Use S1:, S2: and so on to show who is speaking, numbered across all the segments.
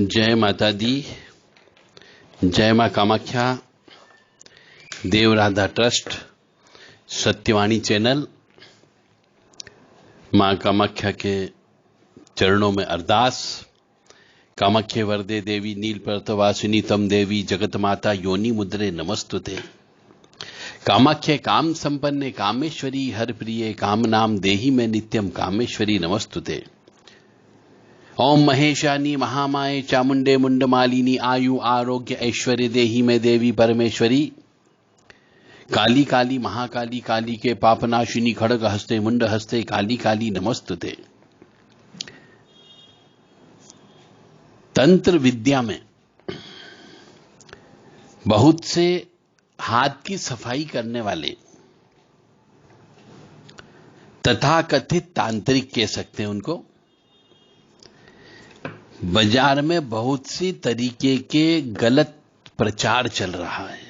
S1: जय माता दी, जय मां कामाख्या, देव राधा ट्रस्ट, सत्यवाणी चैनल। मां कामाख्या के चरणों में अरदास। कामाख्ये वरदे देवी नीलपर्वतवासिनी तम देवी जगत माता योनि मुद्रे नमस्तुते। कामाख्ये काम संपन्ने कामेश्वरी हर प्रिये काम नाम देहि में नित्यम कामेश्वरी नमस्तुते। ओम महेशानी महामाये चामुंडे मुंडमालिनी आयु आरोग्य ऐश्वर्य देहि में देवी परमेश्वरी। काली काली महाकाली काली के पापनाशिनी खड़ग हस्ते मुंड हस्ते काली काली नमस्तुते। तंत्र विद्या में बहुत से हाथ की सफाई करने वाले तथाकथित तांत्रिक कह सकते हैं उनको, बाजार में बहुत सी तरीके के गलत प्रचार चल रहा है।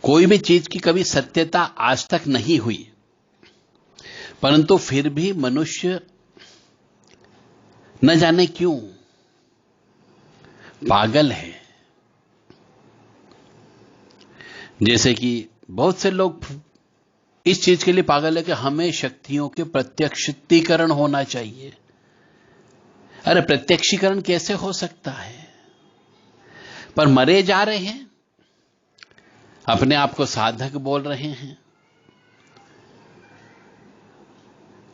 S1: कोई भी चीज की कभी सत्यता आज तक नहीं हुई, परंतु फिर भी मनुष्य न जाने क्यों पागल है। जैसे कि बहुत से लोग इस चीज के लिए पागल है कि हमें शक्तियों के प्रत्यक्षीकरण होना चाहिए। अरे प्रत्यक्षीकरण कैसे हो सकता है? पर मरे जा रहे हैं, अपने आप को साधक बोल रहे हैं।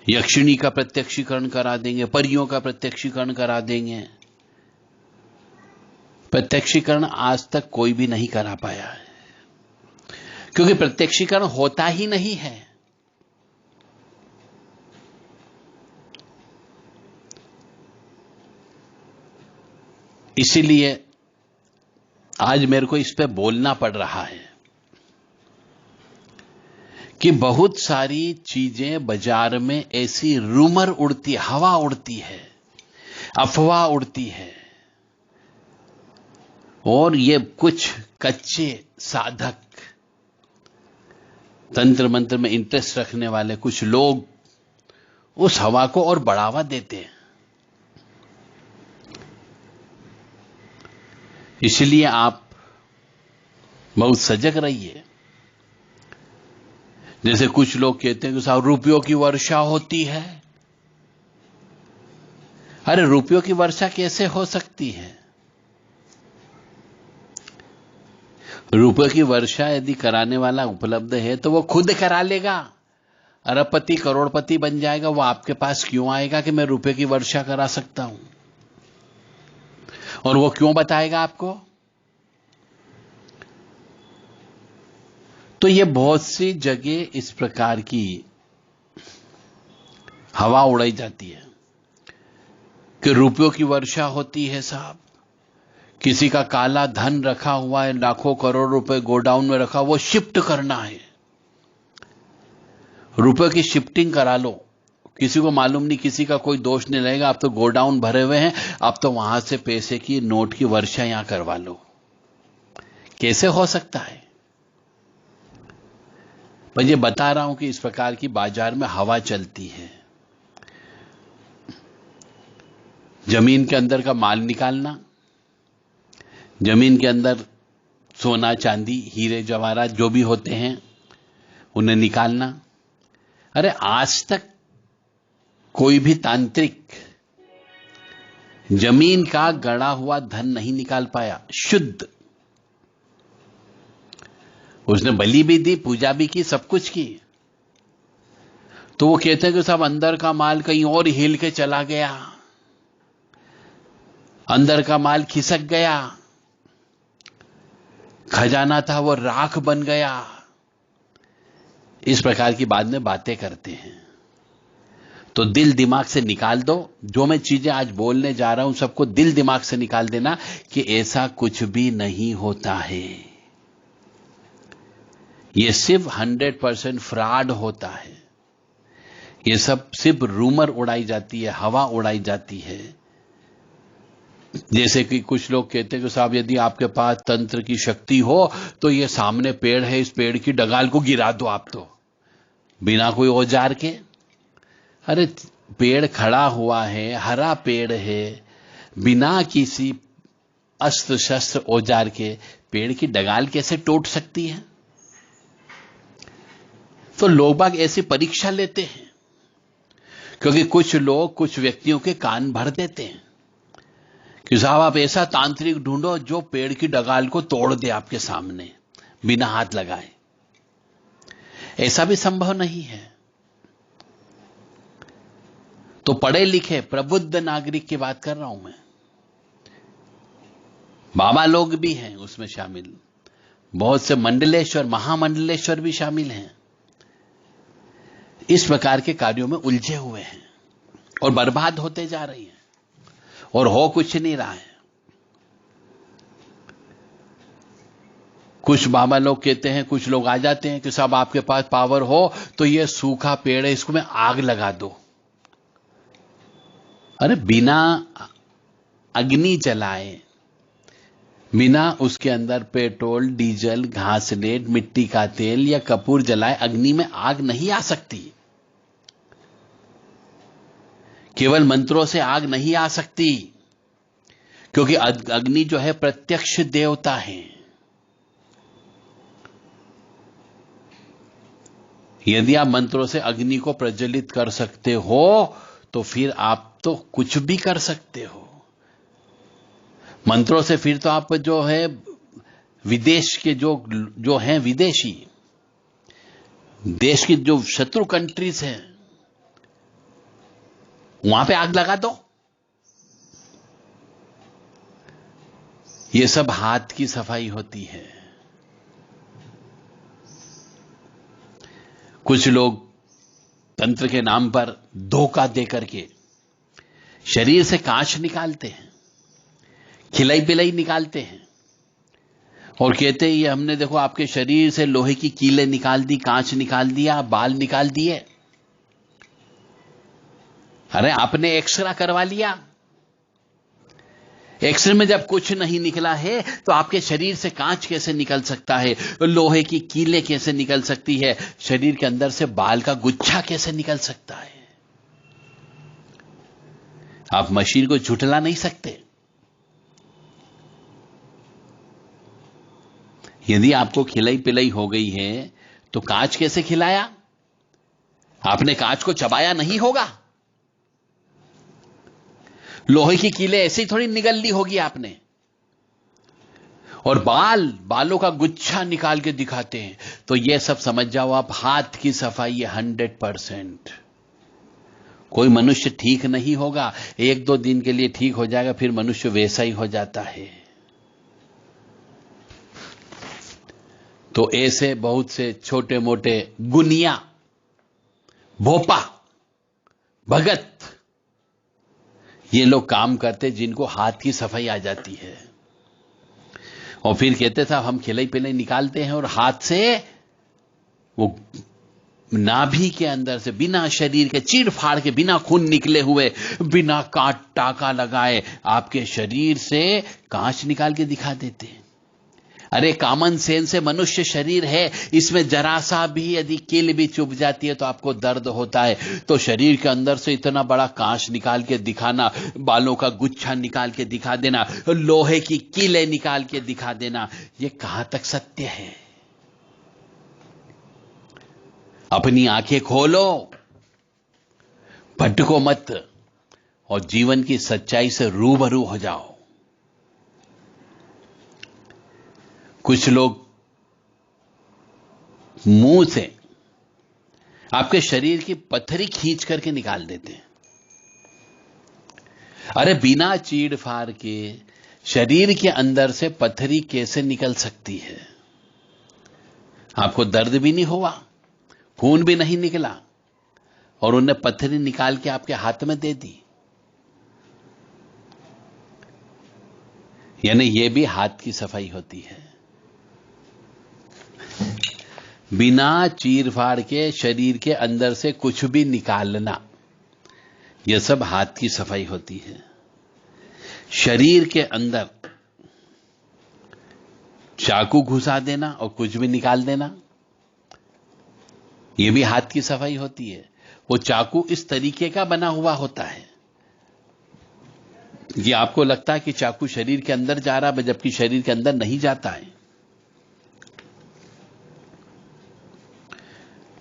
S1: यक्षिणी का प्रत्यक्षीकरण करा देंगे, परियों का प्रत्यक्षीकरण करा देंगे। प्रत्यक्षीकरण आज तक कोई भी नहीं करा पाया है, क्योंकि प्रत्यक्षीकरण होता ही नहीं है। इसीलिए आज मेरे को इस पे बोलना पड़ रहा है कि बहुत सारी चीजें बाजार में ऐसी रूमर उड़ती, हवा उड़ती है, अफवाह उड़ती है, और ये कुछ कच्चे साधक, तंत्र मंत्र में इंटरेस्ट रखने वाले कुछ लोग उस हवा को और बढ़ावा देते हैं। इसलिए आप बहुत सजग रहिए। जैसे कुछ लोग कहते हैं कि साहब रुपयों की वर्षा होती है। अरे रुपयों की वर्षा कैसे हो सकती है? रुपयों की वर्षा यदि कराने वाला उपलब्ध है तो वो खुद करा लेगा, अरबपति करोड़पति बन जाएगा। वो आपके पास क्यों आएगा कि मैं रुपए की वर्षा करा सकता हूं? और वो क्यों बताएगा आपको? तो ये बहुत सी जगह इस प्रकार की हवा उड़ाई जाती है कि रुपयों की वर्षा होती है। साहब किसी का काला धन रखा हुआ है, लाखों करोड़ रुपए गोडाउन में रखा, वो शिफ्ट करना है। रुपए की शिफ्टिंग करा लो। किसी को मालूम नहीं, किसी का कोई दोष नहीं रहेगा। आप तो गोडाउन भरे हुए हैं, आप तो वहां से पैसे की नोट की वर्षा यहां करवा लो। कैसे हो सकता है? मैं ये बता रहा हूं कि इस प्रकार की बाजार में हवा चलती है। जमीन के अंदर का माल निकालना, जमीन के अंदर सोना चांदी हीरे जवाहरात जो भी होते हैं उन्हें निकालना। अरे आज तक कोई भी तांत्रिक जमीन का गड़ा हुआ धन नहीं निकाल पाया शुद्ध। उसने बलि भी दी, पूजा भी की, सब कुछ की। तो वो कहते हैं कि सब अंदर का माल कहीं और हिल के चला गया, अंदर का माल खिसक गया, खजाना था वो राख बन गया। इस प्रकार की बाद में बातें करते हैं। तो दिल दिमाग से निकाल दो। जो मैं चीजें आज बोलने जा रहा हूं सबको दिल दिमाग से निकाल देना कि ऐसा कुछ भी नहीं होता है। ये सिर्फ 100% फ्रॉड होता है। ये सब सिर्फ रूमर उड़ाई जाती है, हवा उड़ाई जाती है। जैसे कि कुछ लोग कहते हैं कि साहब यदि आपके पास तंत्र की शक्ति हो तो ये सामने पेड़ है, इस पेड़ की डगाल को गिरा दो आप तो बिना कोई औजार के। अरे पेड़ खड़ा हुआ है, हरा पेड़ है, बिना किसी अस्त्र शस्त्र औजार के पेड़ की डगाल कैसे टूट सकती है? तो लोग बाग ऐसी परीक्षा लेते हैं, क्योंकि कुछ लोग कुछ व्यक्तियों के कान भर देते हैं कि साहब आप ऐसा तांत्रिक ढूंढो जो पेड़ की डगाल को तोड़ दे आपके सामने बिना हाथ लगाए। ऐसा भी संभव नहीं है। तो पढ़े लिखे प्रबुद्ध नागरिक की बात कर रहा हूं मैं। बाबा लोग भी हैं उसमें शामिल, बहुत से मंडलेश्वर महामंडलेश्वर भी शामिल हैं। इस प्रकार के कार्यों में उलझे हुए हैं और बर्बाद होते जा रही हैं और हो कुछ नहीं रहा है। कुछ बाबा लोग कहते हैं, कुछ लोग आ जाते हैं कि साहब आपके पास पावर हो तो ये सूखा पेड़ है इसको मैं आग लगा दो। अरे बिना अग्नि जलाए, बिना उसके अंदर पेट्रोल, डीजल, घासलेट, मिट्टी का तेल या कपूर जलाए अग्नि में आग नहीं आ सकती। केवल मंत्रों से आग नहीं आ सकती, क्योंकि अग्नि जो है प्रत्यक्ष देवता है। यदि आप मंत्रों से अग्नि को प्रज्वलित कर सकते हो तो फिर आप तो कुछ भी कर सकते हो। मंत्रों से फिर तो आप जो है विदेश के जो हैं विदेशी, देश की जो शत्रु कंट्रीज हैं वहां पे आग लगा दो। ये सब हाथ की सफाई होती है। कुछ लोग तंत्र के नाम पर धोखा देकर के शरीर से कांच निकालते हैं, खिलाई पिलाई निकालते हैं और कहते हैं ये हमने देखो आपके शरीर से लोहे की कीलें निकाल दी, कांच निकाल दिया, बाल निकाल दिए। अरे आपने एक्सरे करवा लिया, एक्सरे में जब कुछ नहीं निकला है तो आपके शरीर से कांच कैसे निकल सकता है, लोहे की कीलें कैसे निकल सकती है, शरीर के अंदर से बाल का गुच्छा कैसे निकल सकता है? आप मशीन को झुठला नहीं सकते। यदि आपको खिलाई पिलाई हो गई है तो कांच कैसे खिलाया? आपने कांच को चबाया नहीं होगा। लोहे की कीलें ऐसे ही थोड़ी निगल ली होगी आपने। और बालों का गुच्छा निकाल के दिखाते हैं, तो यह सब समझ जाओ आप हाथ की सफाई है 100%। कोई मनुष्य ठीक नहीं होगा, 1-2 दिन के लिए ठीक हो जाएगा, फिर मनुष्य वैसा ही हो जाता है। तो ऐसे बहुत से छोटे मोटे गुनिया, भोपा, भगत ये लोग काम करते जिनको हाथ की सफाई आ जाती है, और फिर कहते साहब हम खिलाई पिलाई निकालते हैं और हाथ से वो नाभि के अंदर से बिना शरीर के चीर फाड़ के, बिना खून निकले हुए, बिना काट टाका लगाए आपके शरीर से कांच निकाल के दिखा देते हैं। अरे कॉमन सेंस से मनुष्य शरीर है, इसमें जरा सा भी यदि कील भी चुभ जाती है तो आपको दर्द होता है। तो शरीर के अंदर से इतना बड़ा कांच निकाल के दिखाना, बालों का गुच्छा निकाल के दिखा देना, लोहे की कीलें निकाल के दिखा देना, ये कहां तक सत्य है? अपनी आंखें खोलो, भटको मत और जीवन की सच्चाई से रूबरू हो जाओ। कुछ लोग मुंह से आपके शरीर की पत्थरी खींच करके निकाल देते हैं। अरे बिना चीड़ फाड़ के शरीर के अंदर से पत्थरी कैसे निकल सकती है? आपको दर्द भी नहीं हुआ, खून भी नहीं निकला, और उन्हें पत्थरी निकाल के आपके हाथ में दे दी। यानी यह भी हाथ की सफाई होती है। बिना चीर फाड़ के शरीर के अंदर से कुछ भी निकालना, यह सब हाथ की सफाई होती है। शरीर के अंदर चाकू घुसा देना और कुछ भी निकाल देना, यह भी हाथ की सफाई होती है। वो चाकू इस तरीके का बना हुआ होता है कि आपको लगता है कि चाकू शरीर के अंदर जा रहा है, जबकि शरीर के अंदर नहीं जाता है।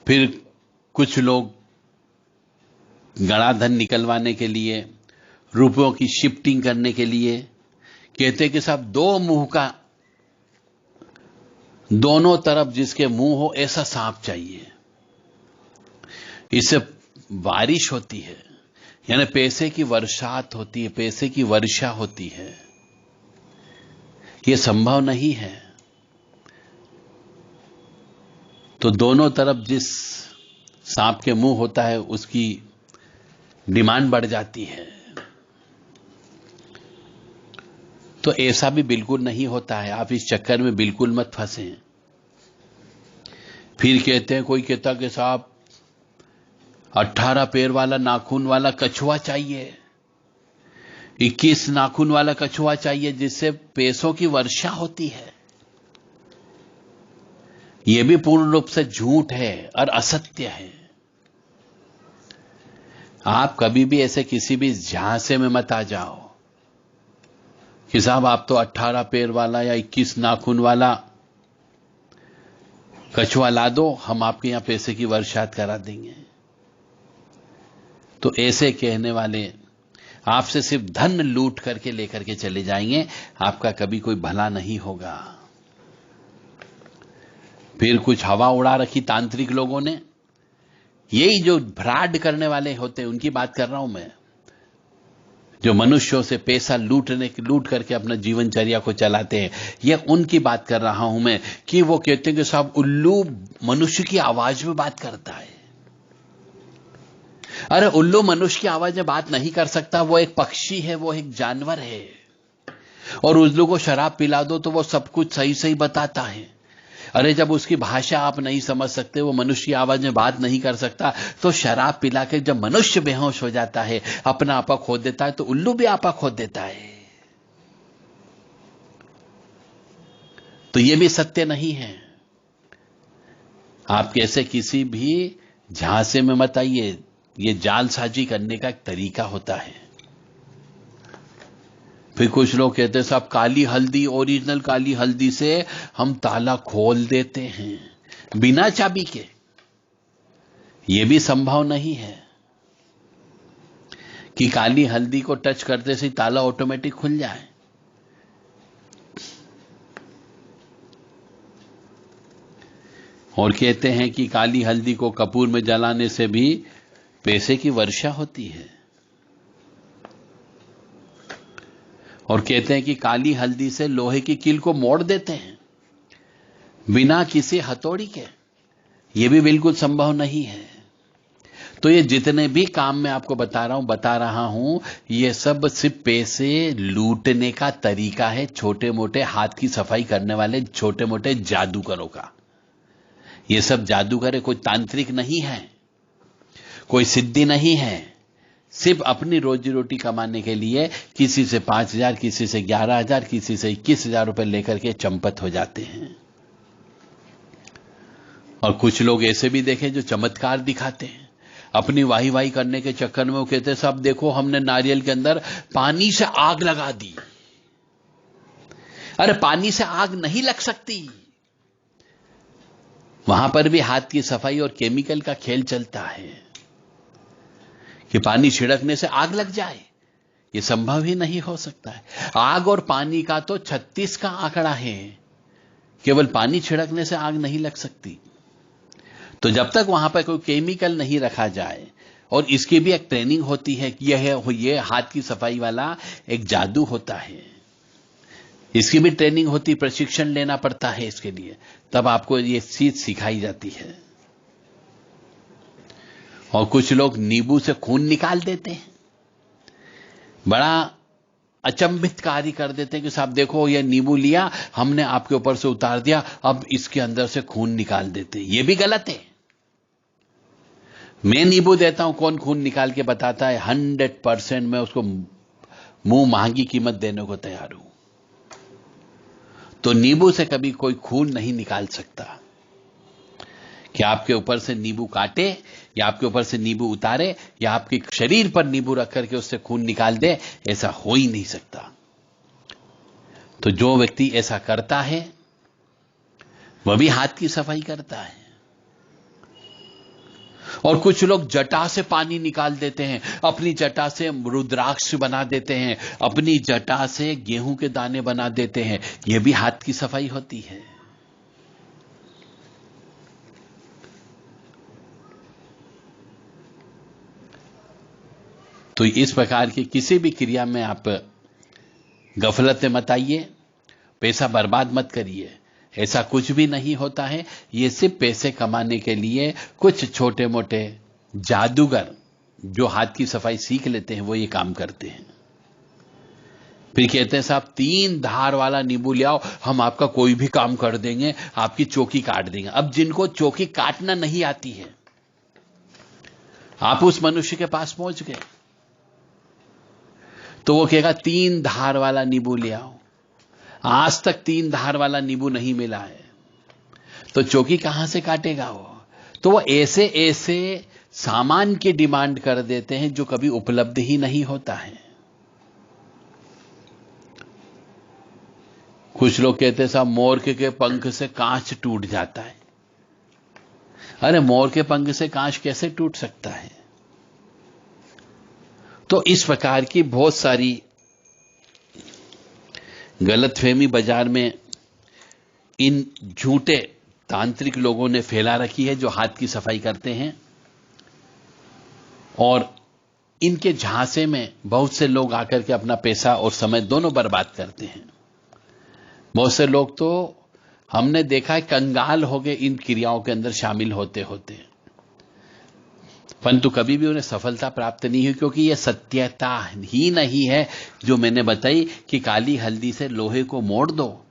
S1: फिर कुछ लोग गणाधन निकलवाने के लिए, रुपयों की शिफ्टिंग करने के लिए कहते हैं कि साहब दो मुंह का, दोनों तरफ जिसके मुंह हो ऐसा सांप चाहिए, इससे बारिश होती है, यानी पैसे की वर्षात होती है, पैसे की वर्षा होती है। यह संभव नहीं है। तो दोनों तरफ जिस सांप के मुंह होता है उसकी डिमांड बढ़ जाती है। तो ऐसा भी बिल्कुल नहीं होता है, आप इस चक्कर में बिल्कुल मत फंसें। फिर कहते हैं, कोई कहता कि साहब 18 पैर वाला नाखून वाला कछुआ चाहिए, 21 नाखून वाला कछुआ चाहिए जिससे पैसों की वर्षा होती है। यह भी पूर्ण रूप से झूठ है और असत्य है। आप कभी भी ऐसे किसी भी झांसे में मत आ जाओ कि साहब आप तो 18 पैर वाला या 21 नाखून वाला कछुआ ला दो, हम आपके यहां पैसे की वर्षात करा देंगे। तो ऐसे कहने वाले आपसे सिर्फ धन लूट करके लेकर के चले जाएंगे, आपका कभी कोई भला नहीं होगा। फिर कुछ हवा उड़ा रखी तांत्रिक लोगों ने, यही जो फ्रॉड करने वाले होते हैं उनकी बात कर रहा हूं मैं, जो मनुष्यों से पैसा लूट करके अपना जीवनचर्या को चलाते हैं, यह उनकी बात कर रहा हूं मैं कि वो कहते हैं कि साहब उल्लू मनुष्य की आवाज में बात करता है। अरे उल्लू मनुष्य की आवाज में बात नहीं कर सकता, वो एक पक्षी है, वो एक जानवर है। और उल्लू को शराब पिला दो तो वो सब कुछ सही सही बताता है। अरे जब उसकी भाषा आप नहीं समझ सकते, वो मनुष्य की आवाज में बात नहीं कर सकता, तो शराब पिला के जब मनुष्य बेहोश हो जाता है, अपना आपा खो देता है, तो उल्लू भी आपा खो देता है। तो यह भी सत्य नहीं है। आप कैसे किसी भी झांसे में मत आइए, यह जालसाजी करने का एक तरीका होता है। फिर कुछ लोग कहते हैं साहब काली हल्दी, ओरिजिनल काली हल्दी से हम ताला खोल देते हैं बिना चाबी के। यह भी संभव नहीं है कि काली हल्दी को टच करते से ताला ऑटोमेटिक खुल जाए। और कहते हैं कि काली हल्दी को कपूर में जलाने से भी पैसे की वर्षा होती है। और कहते हैं कि काली हल्दी से लोहे की कील को मोड़ देते हैं बिना किसी हथौड़ी के। यह भी बिल्कुल संभव नहीं है। तो ये जितने भी काम मैं आपको बता रहा हूं, ये सब सिर्फ पैसे लूटने का तरीका है, छोटे मोटे हाथ की सफाई करने वाले छोटे मोटे जादूगरों का। ये सब जादूगर कोई तांत्रिक नहीं है, कोई सिद्धि नहीं है। सिर्फ अपनी रोजी रोटी कमाने के लिए किसी से 5,000, किसी से 11,000, किसी से 21,000 रुपए लेकर के चंपत हो जाते हैं। और कुछ लोग ऐसे भी देखे जो चमत्कार दिखाते हैं, अपनी वाही वाही करने के चक्कर में वो कहते हैं साहब देखो हमने नारियल के अंदर पानी से आग लगा दी। अरे पानी से आग नहीं लग सकती, वहां पर भी हाथ की सफाई और केमिकल का खेल चलता है कि पानी छिड़कने से आग लग जाए। यह संभव ही नहीं हो सकता है। आग और पानी का तो 36 का आंकड़ा है, केवल पानी छिड़कने से आग नहीं लग सकती। तो जब तक वहां पर कोई केमिकल नहीं रखा जाए, और इसकी भी एक ट्रेनिंग होती है कि यह हाथ की सफाई वाला एक जादू होता है, इसकी भी ट्रेनिंग होती, प्रशिक्षण लेना पड़ता है इसके लिए, तब आपको यह चीज सिखाई जाती है। और कुछ लोग नींबू से खून निकाल देते हैं, बड़ा अचंभित कार्य कर देते हैं कि साहब देखो ये नींबू लिया हमने, आपके ऊपर से उतार दिया, अब इसके अंदर से खून निकाल देते हैं। यह भी गलत है। मैं नींबू देता हूं, कौन खून निकाल के बताता है? 100% मैं उसको मुंह महंगी कीमत देने को तैयार हूं। तो नींबू से कभी कोई खून नहीं निकाल सकता, कि आपके ऊपर से नींबू काटे या आपके ऊपर से नींबू उतारे या आपके शरीर पर नींबू रख करके उससे खून निकाल दे, ऐसा हो ही नहीं सकता। तो जो व्यक्ति ऐसा करता है वह भी हाथ की सफाई करता है। और कुछ लोग जटा से पानी निकाल देते हैं, अपनी जटा से रुद्राक्ष बना देते हैं, अपनी जटा से गेहूं के दाने बना देते हैं, यह भी हाथ की सफाई होती है। तो इस प्रकार की किसी भी क्रिया में आप गफलत मत आइए, पैसा बर्बाद मत करिए, ऐसा कुछ भी नहीं होता है। ये सिर्फ पैसे कमाने के लिए कुछ छोटे मोटे जादूगर जो हाथ की सफाई सीख लेते हैं वो ये काम करते हैं। फिर कहते हैं साहब 3 धार वाला नींबू ले आओ, हम आपका कोई भी काम कर देंगे, आपकी चौकी काट देंगे। अब जिनको चौकी काटना नहीं आती है, आप उस मनुष्य के पास पहुंच गए तो वो कहेगा 3 धार वाला नींबू ले आओ। आज तक 3 धार वाला नींबू नहीं मिला है तो चौकी कहां से काटेगा वो? तो वो ऐसे ऐसे सामान की डिमांड कर देते हैं जो कभी उपलब्ध ही नहीं होता है। कुछ लोग कहते हैं साहब मोर के पंख से कांच टूट जाता है। अरे मोर के पंख से कांच कैसे टूट सकता है? तो इस प्रकार की बहुत सारी गलतफहमी बाजार में इन झूठे तांत्रिक लोगों ने फैला रखी है जो हाथ की सफाई करते हैं, और इनके झांसे में बहुत से लोग आकर के अपना पैसा और समय दोनों बर्बाद करते हैं। बहुत से लोग तो हमने देखा है कंगाल हो गए इन क्रियाओं के अंदर शामिल होते होते, परंतु कभी भी उन्हें सफलता प्राप्त नहीं हुई, क्योंकि यह सत्यता ही नहीं है जो मैंने बताई कि काली हल्दी से लोहे को मोड़ दो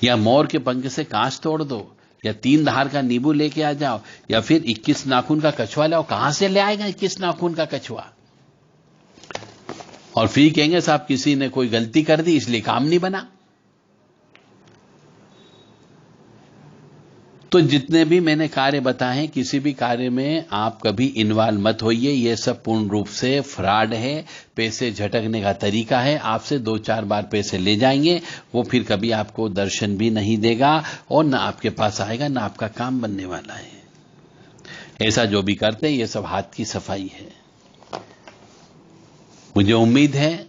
S1: या मोर के पंख से कांच तोड़ दो या 3 धार का नींबू लेके आ जाओ या फिर 21 नाखून का कछुआ लाओ। कहां से ले आएगा 21 नाखून का कछुआ? और फिर कहेंगे साहब किसी ने कोई गलती कर दी इसलिए काम नहीं बना। तो जितने भी मैंने कार्य बताए हैं, किसी भी कार्य में आप कभी इन्वॉल्व मत होइए। यह सब पूर्ण रूप से फ्रॉड है, पैसे झटकने का तरीका है। आपसे 2-4 बार पैसे ले जाएंगे, वो फिर कभी आपको दर्शन भी नहीं देगा और ना आपके पास आएगा, ना आपका काम बनने वाला है। ऐसा जो भी करते हैं ये सब हाथ की सफाई है। मुझे उम्मीद है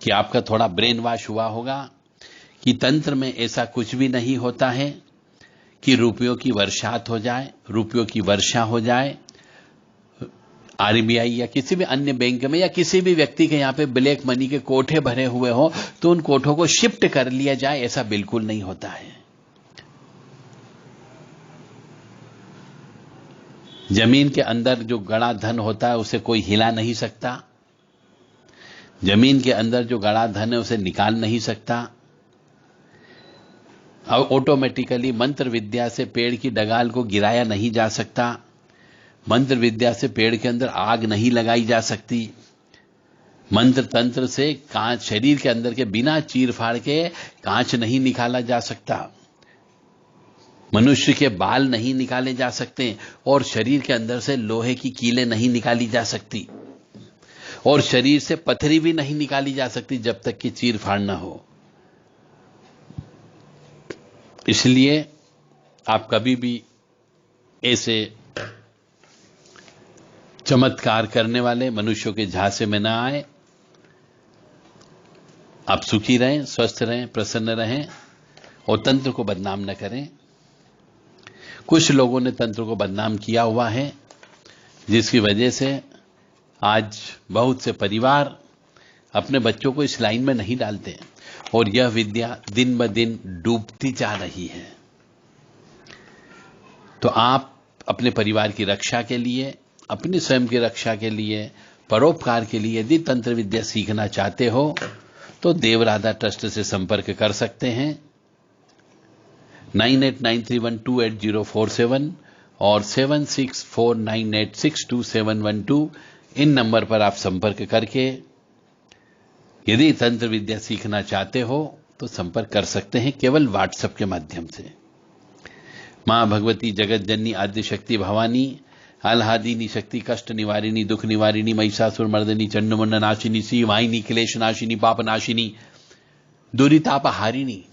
S1: कि आपका थोड़ा ब्रेन वॉश हुआ होगा कि तंत्र में ऐसा कुछ भी नहीं होता है कि रुपयों की वर्षात हो जाए, रुपयों की वर्षा हो जाए। आरबीआई या किसी भी अन्य बैंक में या किसी भी व्यक्ति के यहां पे ब्लैक मनी के कोठे भरे हुए हो तो उन कोठों को शिफ्ट कर लिया जाए, ऐसा बिल्कुल नहीं होता है। जमीन के अंदर जो गड़ा धन होता है उसे कोई हिला नहीं सकता। जमीन के अंदर जो गड़ा धन है उसे निकाल नहीं सकता। अब ऑटोमेटिकली मंत्र विद्या से पेड़ की डगाल को गिराया नहीं जा सकता। मंत्र विद्या से पेड़ के अंदर आग नहीं लगाई जा सकती। मंत्र तंत्र से कांच शरीर के अंदर के बिना चीर फाड़ के कांच नहीं निकाला जा सकता। मनुष्य के बाल नहीं निकाले जा सकते और शरीर के अंदर से लोहे की कीलें नहीं निकाली जा सकती और शरीर से पथरी भी नहीं निकाली जा सकती जब तक कि चीर फाड़ ना हो। इसलिए आप कभी भी ऐसे चमत्कार करने वाले मनुष्यों के झांसे में ना आए। आप सुखी रहें, स्वस्थ रहें, प्रसन्न रहें और तंत्र को बदनाम न करें। कुछ लोगों ने तंत्र को बदनाम किया हुआ है, जिसकी वजह से आज बहुत से परिवार अपने बच्चों को इस लाइन में नहीं डालते और यह विद्या दिन ब दिन डूबती जा रही है। तो आप अपने परिवार की रक्षा के लिए, अपनी स्वयं की रक्षा के लिए, परोपकार के लिए यदि तंत्र विद्या सीखना चाहते हो तो देवराधा ट्रस्ट से संपर्क कर सकते हैं। 9893128047 और 7649862712 इन नंबर पर आप संपर्क करके यदि तंत्र विद्या सीखना चाहते हो तो संपर्क कर सकते हैं, केवल व्हाट्सएप के माध्यम से। मां भगवती जगत जननी आद्य शक्ति भवानी आह्लादिनी शक्ति कष्ट निवारिणी दुख निवारिणी महिषासुर मर्दिनी चंडमुंड नाशिनी श्री वाहिनी क्लेश नाशिनी पाप नाशिनी दुरिताप हारिणी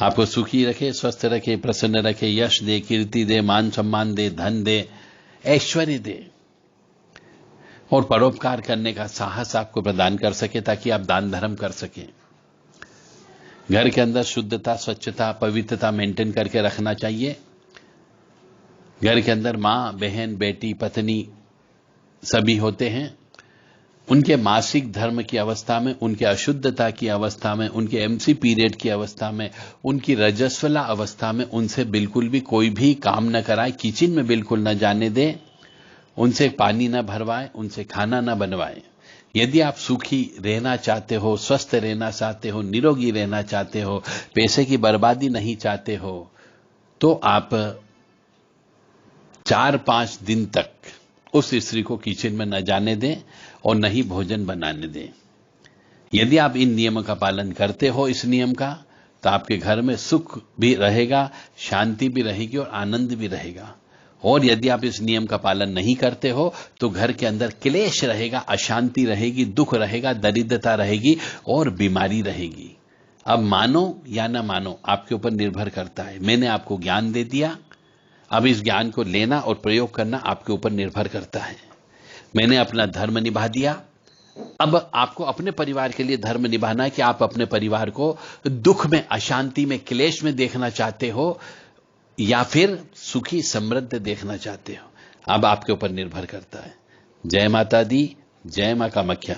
S1: आपको सुखी रखे, स्वस्थ रखे, प्रसन्न रखे, यश दे, कीर्ति दे, मान सम्मान दे, धन दे, ऐश्वर्य दे और परोपकार करने का साहस आपको प्रदान कर सके ताकि आप दान धर्म कर सकें। घर के अंदर शुद्धता, स्वच्छता, पवित्रता मेंटेन करके रखना चाहिए। घर के अंदर मां, बहन, बेटी, पत्नी सभी होते हैं। उनके मासिक धर्म की अवस्था में, उनके अशुद्धता की अवस्था में, उनके एमसी पीरियड की अवस्था में, उनकी रजस्वला अवस्था में उनसे बिल्कुल भी कोई भी काम न कराए, किचन में बिल्कुल न जाने दे, उनसे पानी न भरवाए, उनसे खाना न बनवाए। यदि आप सुखी रहना चाहते हो, स्वस्थ रहना चाहते हो, निरोगी रहना चाहते हो, पैसे की बर्बादी नहीं चाहते हो, तो आप 4-5 दिन तक उस स्त्री को किचन में न जाने दें और न ही भोजन बनाने दें। यदि आप इन नियमों का पालन करते हो, इस नियम का, तो आपके घर में सुख भी रहेगा, शांति भी रहेगी और आनंद भी रहेगा। और यदि आप इस नियम का पालन नहीं करते हो तो घर के अंदर क्लेश रहेगा, अशांति रहेगी, दुख रहेगा, दरिद्रता रहेगी और बीमारी रहेगी। अब मानो या ना मानो आपके ऊपर निर्भर करता है। मैंने आपको ज्ञान दे दिया, अब इस ज्ञान को लेना और प्रयोग करना आपके ऊपर निर्भर करता है। मैंने अपना धर्म निभा दिया, अब आपको अपने परिवार के लिए धर्म निभाना है कि आप अपने परिवार को दुख में, अशांति में, क्लेश में देखना चाहते हो या फिर सुखी समृद्ध देखना चाहते हो। अब आपके ऊपर निर्भर करता है। जय माता दी, जय मां कामाख्या।